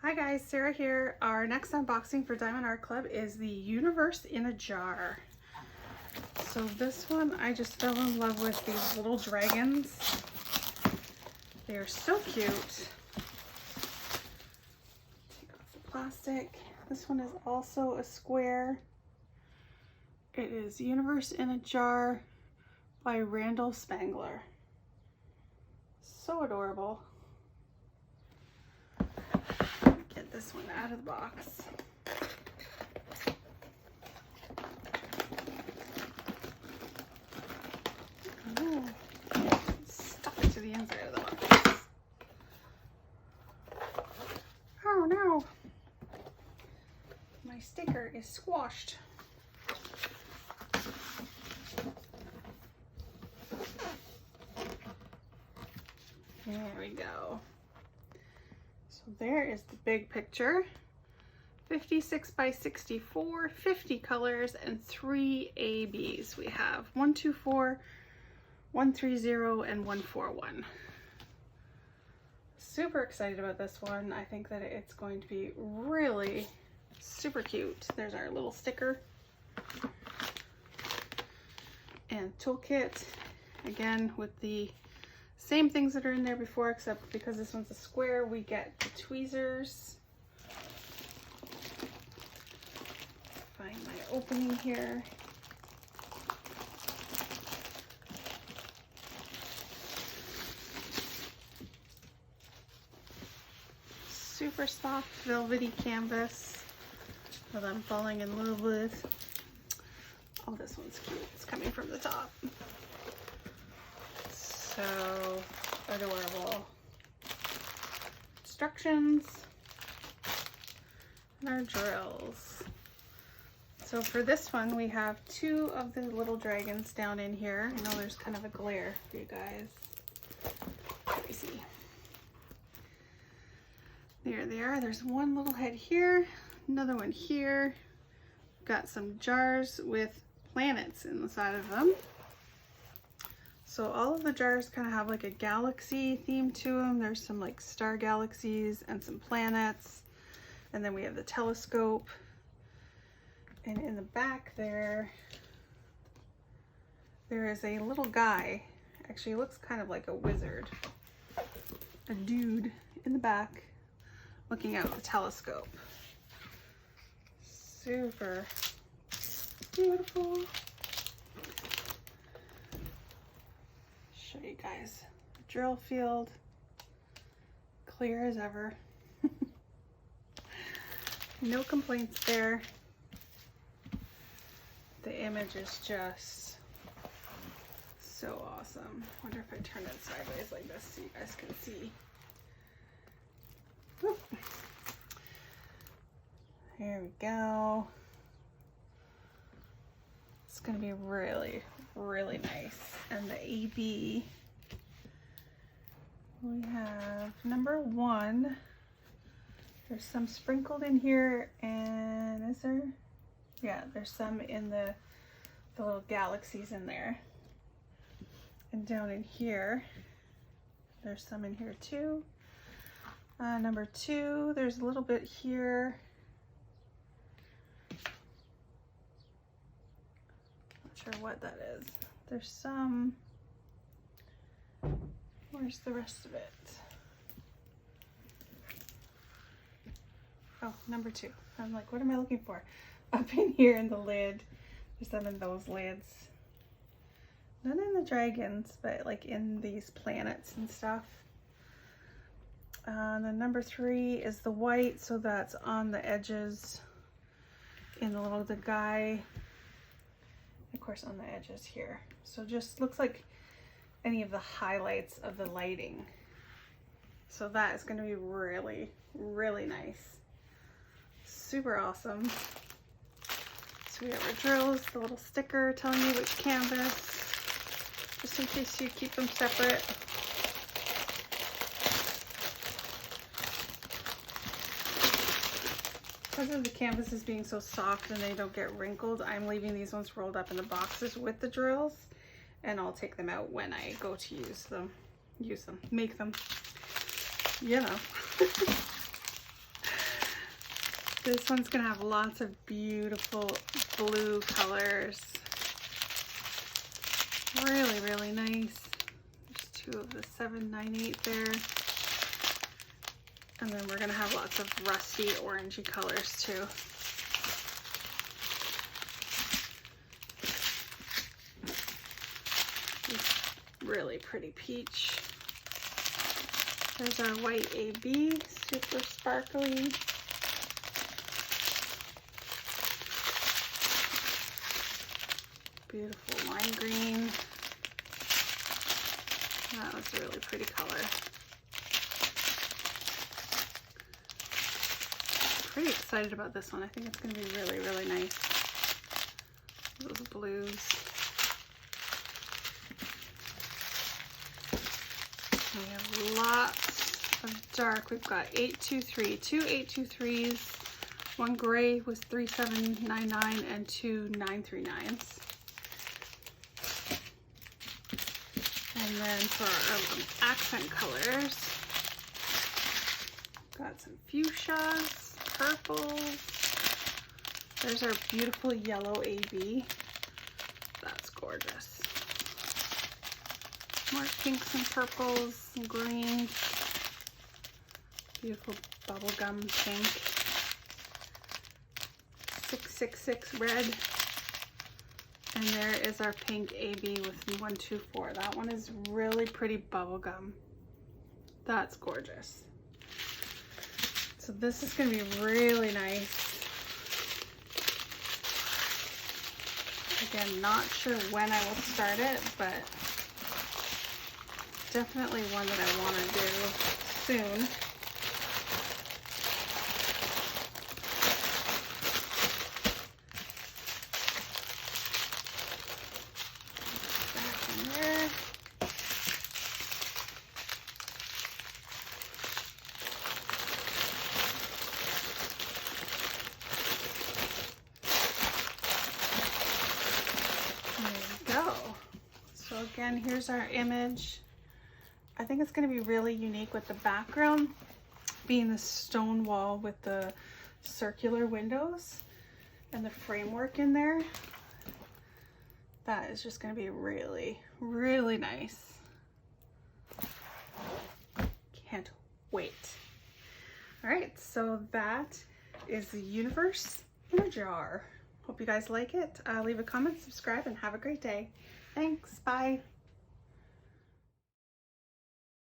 Hi guys, Sarah here. Our next unboxing for Diamond Art Club is the Universe in a Jar. So this one, I just fell in love with these little dragons. They are so cute. Take off the plastic. This one is also a square. It is Universe in a Jar by Randall Spangler. So adorable. Get this one out of the box. Ooh, stuck it to the inside of the box. Oh no! My sticker is squashed. There we go. So there is the big picture. 56 by 64, 50 colors, and 3 ABs. We have 124, 130, and 141. Super excited about this one. I think that it's going to be really super cute. There's our little sticker. And Toolkit, again with the same things that are in there before, except because this one's a square, we get the tweezers. Find my opening here. Super soft velvety canvas that I'm falling in love with. Oh, this one's cute. It's coming from the top. So adorable. Instructions and our drills. So for this one, we have 2 of the little dragons down in here. I know there's kind of a glare for you guys. Let me see. There they are. There's one little head here, another one here. Got some jars with planets inside of them. So all of the jars kind of have like a galaxy theme to them. There's some like star galaxies and some planets. And then we have the telescope. And in the back there is a little guy. Actually, looks kind of like a wizard. A dude in the back looking out the telescope. Super beautiful. Show you guys the drill field, clear as ever. No complaints there. The image is just so awesome. I wonder if I turn it sideways like this so you guys can see. Whoop. Here we go. It's gonna be really, really nice. And the AB, we have number 1. There's some sprinkled in here, and is there? Yeah, there's some in the little galaxies in there. And down in here, there's some in here too. Number 2, there's a little bit here. Not sure what that is. There's some, where's the rest of it? Oh, number 2. I'm like, what am I looking for? Up in here in the lid. There's some in those lids. Not in the dragons, but like in these planets and stuff. Then number 3 is the white, so that's on the edges in the guy. Of course, on the edges here. So just looks like any of the highlights of the lighting. So that is going to be really, really nice. Super awesome. So we have our drills, the little sticker telling you which canvas, just in case you keep them separate. Because of the canvases being so soft and they don't get wrinkled, I'm leaving these ones rolled up in the boxes with the drills, and I'll take them out when I go to make them, you know. This one's gonna have lots of beautiful blue colors. Really, really nice. There's two of the 798 there. And then we're gonna have lots of rusty orangey colors too. Really pretty peach. There's our white AB, super sparkly. Beautiful lime green. That was a really pretty color. Pretty excited about this one. I think it's going to be really, really nice. Those blues. We have lots of dark. We've got 823, two 823s, one gray was 3799 and two 939s. And then for our accent colors, got some fuchsias, purples. There's our beautiful yellow AB. That's gorgeous. More pinks and purples and greens. Beautiful bubblegum pink. 666 red. And there is our pink AB with 124. That one is really pretty bubblegum. That's gorgeous. So this is going to be really nice. Again, not sure when I will start it, but definitely one that I want to do soon. So again, here's our image. I think it's going to be really unique with the background being the stone wall with the circular windows and the framework in there. That is just going to be really, really nice. Can't wait. All right, so that is the universe in a jar. Hope you guys like it. Leave a comment, subscribe, and have a great day. Thanks. Bye.